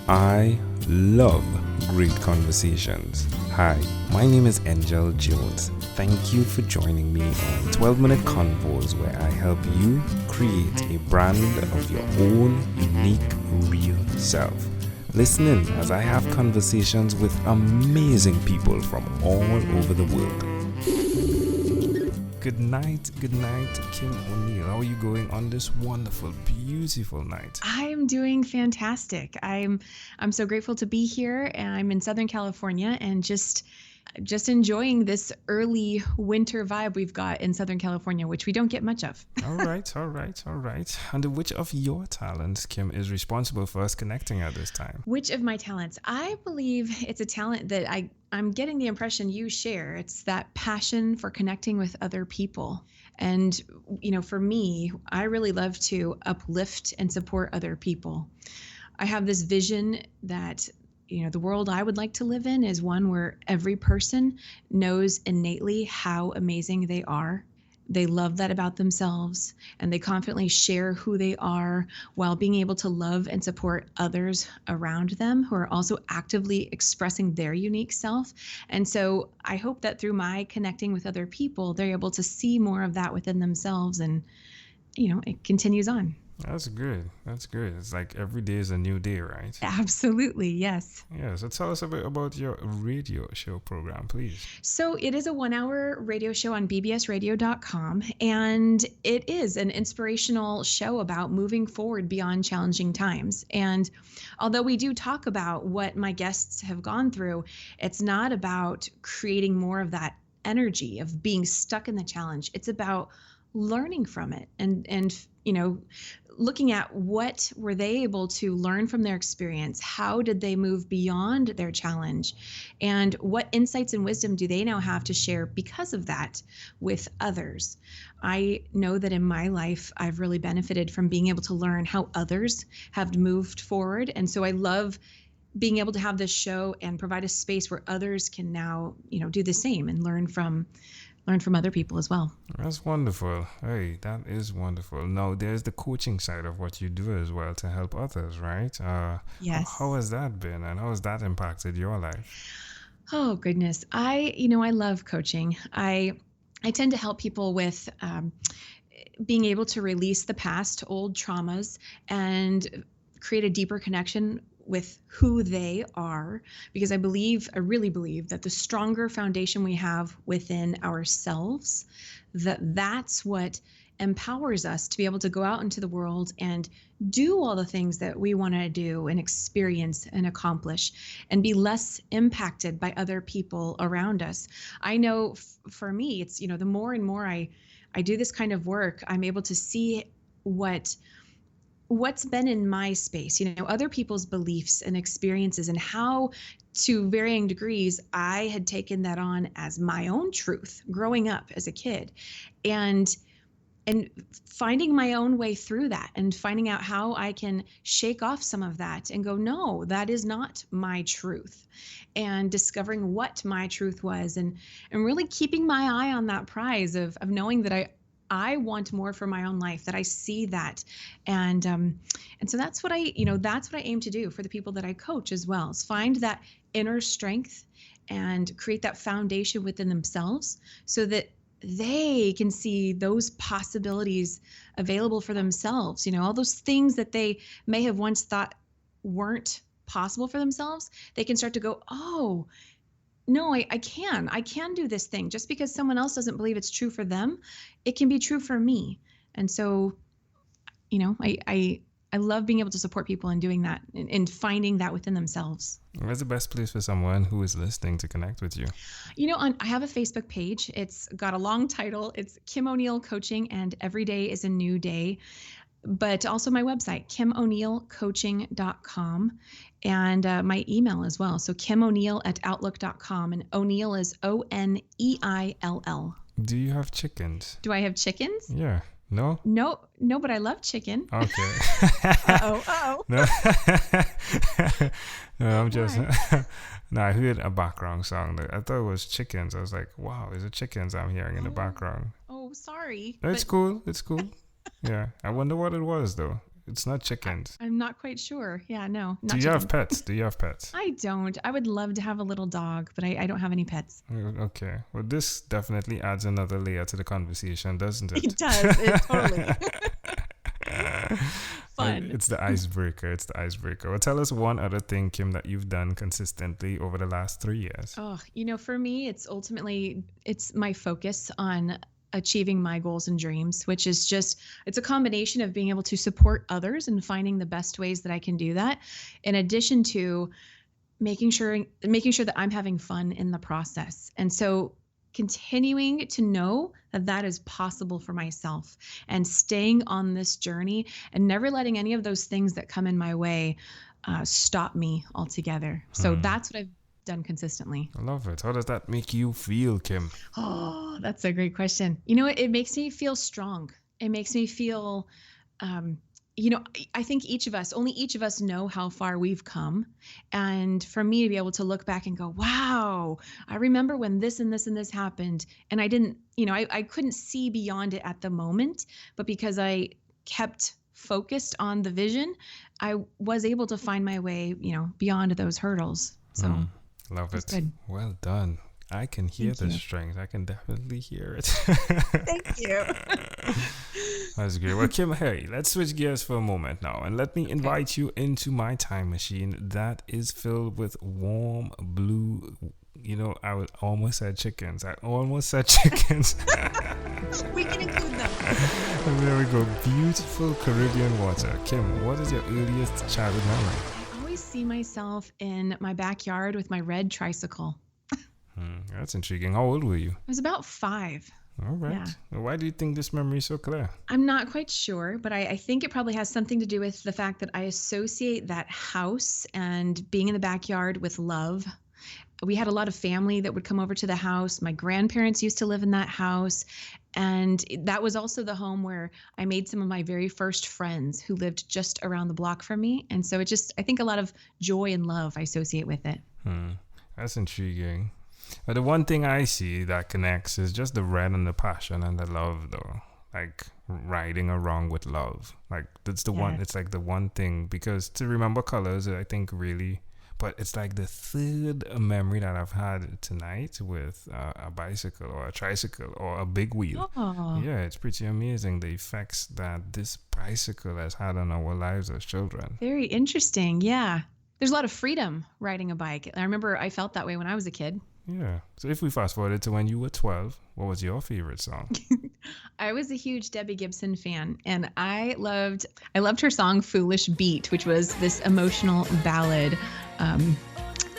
I love great conversations. Hi, my name is Angel Jones. Thank you for joining me on 12-minute convos where I help you create a brand of your own unique, real self. Listen in as I have conversations with amazing people from all over the world. Good night, Kim O'Neill. How are you going on this wonderful, beautiful night? I'm doing fantastic. I'm so grateful to be here. I'm in Southern California and just enjoying this early winter vibe we've got in Southern California, which we don't get much of. All right. And which of your talents, Kim, is responsible for us connecting at this time? Which of my talents? I believe it's a talent that I'm getting the impression you share. It's that passion for connecting with other people. And, for me, I really love to uplift and support other people. I have this vision that the world I would like to live in is one where every person knows innately how amazing they are. They love that about themselves, and they confidently share who they are while being able to love and support others around them who are also actively expressing their unique self. And so I hope that through my connecting with other people, they're able to see more of that within themselves, and it continues on. That's good. It's like every day is a new day, right? Absolutely, yes. Yeah, so tell us a bit about your radio show program, please. So it is a 1-hour radio show on bbsradio.com, and it is an inspirational show about moving forward beyond challenging times. And although we do talk about what my guests have gone through, it's not about creating more of that energy of being stuck in the challenge. It's about learning from it and looking at what were they able to learn from their experience, how did they move beyond their challenge, and what insights and wisdom do they now have to share because of that with others. I know that in my life I've really benefited from being able to learn how others have moved forward, and so I love being able to have this show and provide a space where others can now do the same and learn from other people as well. That's wonderful. Hey, that is wonderful. Now, there's the coaching side of what you do as well to help others, right? Yes. How has that been, and how has that impacted your life? Oh, goodness. I love coaching. I tend to help people with being able to release the past, old traumas, and create a deeper connection with who they are, because I really believe that the stronger foundation we have within ourselves, that's what empowers us to be able to go out into the world and do all the things that we want to do and experience and accomplish and be less impacted by other people around us. I know for me, it's, the more and more I do this kind of work, I'm able to see what's been in my space, other people's beliefs and experiences, and how to varying degrees I had taken that on as my own truth growing up as a kid, and finding my own way through that and finding out how I can shake off some of that and go, no, that is not my truth, and discovering what my truth was, and really keeping my eye on that prize of knowing that I want more for my own life, that I see that. And so that's what I aim to do for the people that I coach as well, is find that inner strength and create that foundation within themselves so that they can see those possibilities available for themselves. All those things that they may have once thought weren't possible for themselves, they can start to go, oh, no, I can do this thing. Just because someone else doesn't believe it's true for them, it can be true for me. And so, I love being able to support people in doing that and finding that within themselves. Where's the best place for someone who is listening to connect with you? I have a Facebook page. It's got a long title. It's Kim O'Neill Coaching, and every day is a new day. But also my website, KimO'NeillCoaching.com, and my email as well. So KimO'Neill@outlook.com, and O'Neill is Oneill. Do you have chickens? Do I have chickens? Yeah. No? No, but I love chicken. Okay. Uh-oh. No. No, I'm just... No, I heard a background song. I thought it was chickens. I was like, wow, is it chickens I'm hearing in the background? Oh, sorry. No, it's cool. Yeah. I wonder what it was, though. It's not chickens. I'm not quite sure. Yeah, no, Do not you have chickens. pets? Do you have pets? I don't. I would love to have a little dog, but I don't have any pets. Okay. Well, this definitely adds another layer to the conversation, doesn't it? It does. It totally. Fun. It's the icebreaker. It's the icebreaker. Well, tell us one other thing, Kim, that you've done consistently over the last 3 years. Oh, for me, it's my focus on achieving my goals and dreams, which is it's a combination of being able to support others and finding the best ways that I can do that, in addition to making sure that I'm having fun in the process. And so continuing to know that that is possible for myself and staying on this journey and never letting any of those things that come in my way stop me altogether. So that's what I've done consistently. I love it. How does that make you feel, Kim? Oh, that's a great question. It makes me feel strong. It makes me feel, I think only each of us know how far we've come. And for me to be able to look back and go, wow, I remember when this and this and this happened. And I didn't, I couldn't see beyond it at the moment, but because I kept focused on the vision, I was able to find my way, beyond those hurdles. So love it. Good. Well done. I can hear the strength. I can definitely hear it. Thank you. That's great. Well, Kim, hey, let's switch gears for a moment now, and let me invite you into my time machine that is filled with warm blue. I almost said chickens. We can include them. There we go. Beautiful Caribbean water. Kim, what is your earliest childhood memory? I always see myself in my backyard with my red tricycle. That's intriguing. How old were you? I was about 5. All right. Yeah. Well, why do you think this memory is so clear? I'm not quite sure, but I think it probably has something to do with the fact that I associate that house and being in the backyard with love. We had a lot of family that would come over to the house. My grandparents used to live in that house. And that was also the home where I made some of my very first friends who lived just around the block from me. And so I think a lot of joy and love I associate with it. That's intriguing. But the one thing I see that connects is just the red and the passion and the love, though. Like riding along with love. Like that's the one. It's like the one thing, because to remember colors, I think really. But it's like the third memory that I've had tonight with a bicycle or a tricycle or a big wheel. Oh. Yeah, it's pretty amazing the effects that this bicycle has had on our lives as children. Very interesting. Yeah. There's a lot of freedom riding a bike. I remember I felt that way when I was a kid. Yeah. So if we fast forward to when you were 12, what was your favorite song? I was a huge Debbie Gibson fan, and I loved her song Foolish Beat, which was this emotional ballad.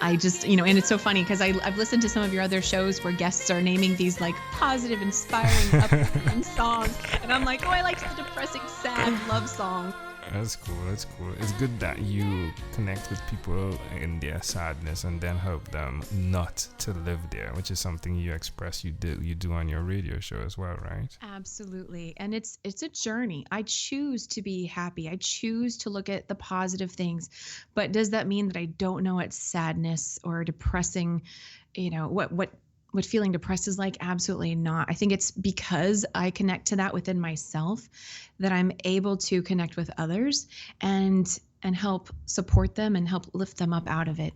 I just, and it's so funny because I've listened to some of your other shows where guests are naming these like positive, inspiring, uplifting songs. And I'm like, oh, I like the depressing, sad love song. That's cool. That's cool. It's good that you connect with people in their sadness and then help them not to live there, which is something you express you do on your radio show as well, right? Absolutely. And it's a journey. I choose to be happy. I choose to look at the positive things. But does that mean that I don't know what sadness or depressing, what feeling depressed is like? Absolutely not. I think it's because I connect to that within myself that I'm able to connect with others and help support them and help lift them up out of it.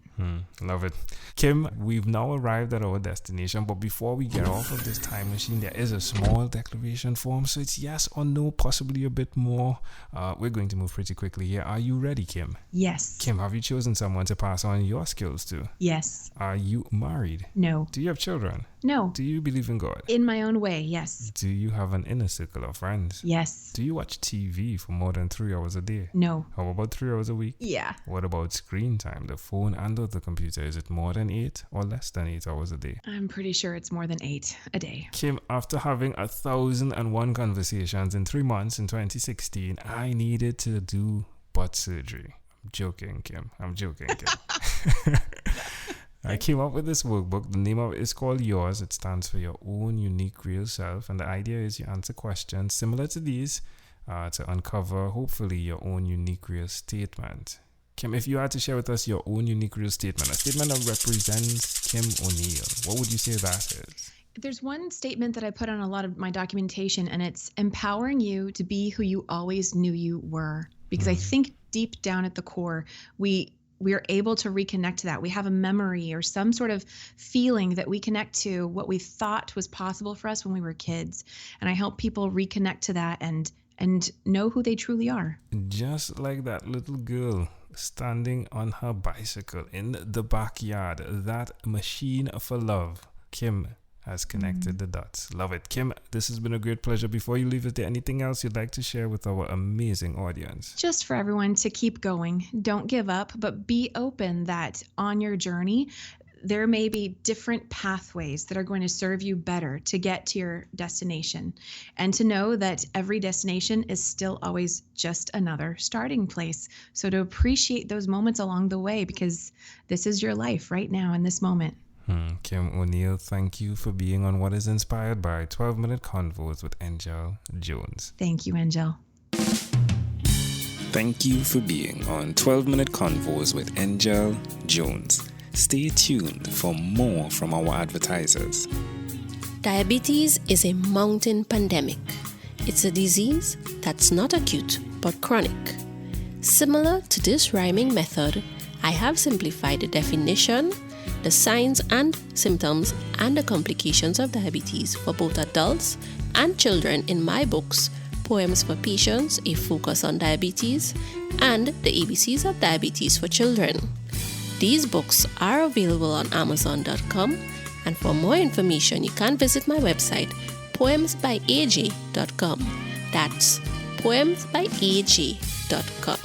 Love it. Kim, we've now arrived at our destination, but before we get off of this time machine, there is a small declaration form. So it's yes or no, possibly a bit more. We're going to move pretty quickly here. Are you ready, Kim? Yes. Kim, have you chosen someone to pass on your skills to? Yes. Are you married? No. Do you have children? No. Do you believe in God? In my own way, yes. Do you have an inner circle of friends? Yes. Do you watch TV for more than 3 hours a day? No. How about 3 hours a week? Yeah. What about screen time, the phone and or the computer? Is it more than 8 or less than 8 hours a day? I'm pretty sure it's more than 8 a day. Kim, after having 1,001 conversations in 3 months in 2016, I needed to do butt surgery. I'm joking, Kim. I came up with this workbook. The name of it is called Yours. It stands for Your Own Unique Real Self. And the idea is you answer questions similar to these to uncover, hopefully, your own unique real statement. Kim, if you had to share with us your own unique real statement, a statement that represents Kim O'Neill, what would you say that is? There's one statement that I put on a lot of my documentation, and it's empowering you to be who you always knew you were. because I think deep down at the core, we are able to reconnect to that. We have a memory or some sort of feeling that we connect to what we thought was possible for us when we were kids. And I help people reconnect to that and know who they truly are. Just like that little girl standing on her bicycle in the backyard, that machine for love. Kim has connected the dots. Love it. Kim, this has been a great pleasure. Before you leave, is there anything else you'd like to share with our amazing audience? Just for everyone to keep going. Don't give up, but be open that on your journey, there may be different pathways that are going to serve you better to get to your destination. And to know that every destination is still always just another starting place. So to appreciate those moments along the way, because this is your life right now in this moment. Kim O'Neill, thank you for being on what is inspired by 12-Minute Convos with Angel Jones. Thank you, Angel. Thank you for being on 12-Minute Convos with Angel Jones. Stay tuned for more from our advertisers. Diabetes is a mountain pandemic. It's a disease that's not acute but chronic. Similar to this rhyming method, I have simplified the definition, the signs and symptoms, and the complications of diabetes for both adults and children in my books, Poems for Patients, A Focus on Diabetes, and The ABCs of Diabetes for Children. These books are available on Amazon.com, and for more information, you can visit my website, poemsbyaj.com. That's poemsbyaj.com.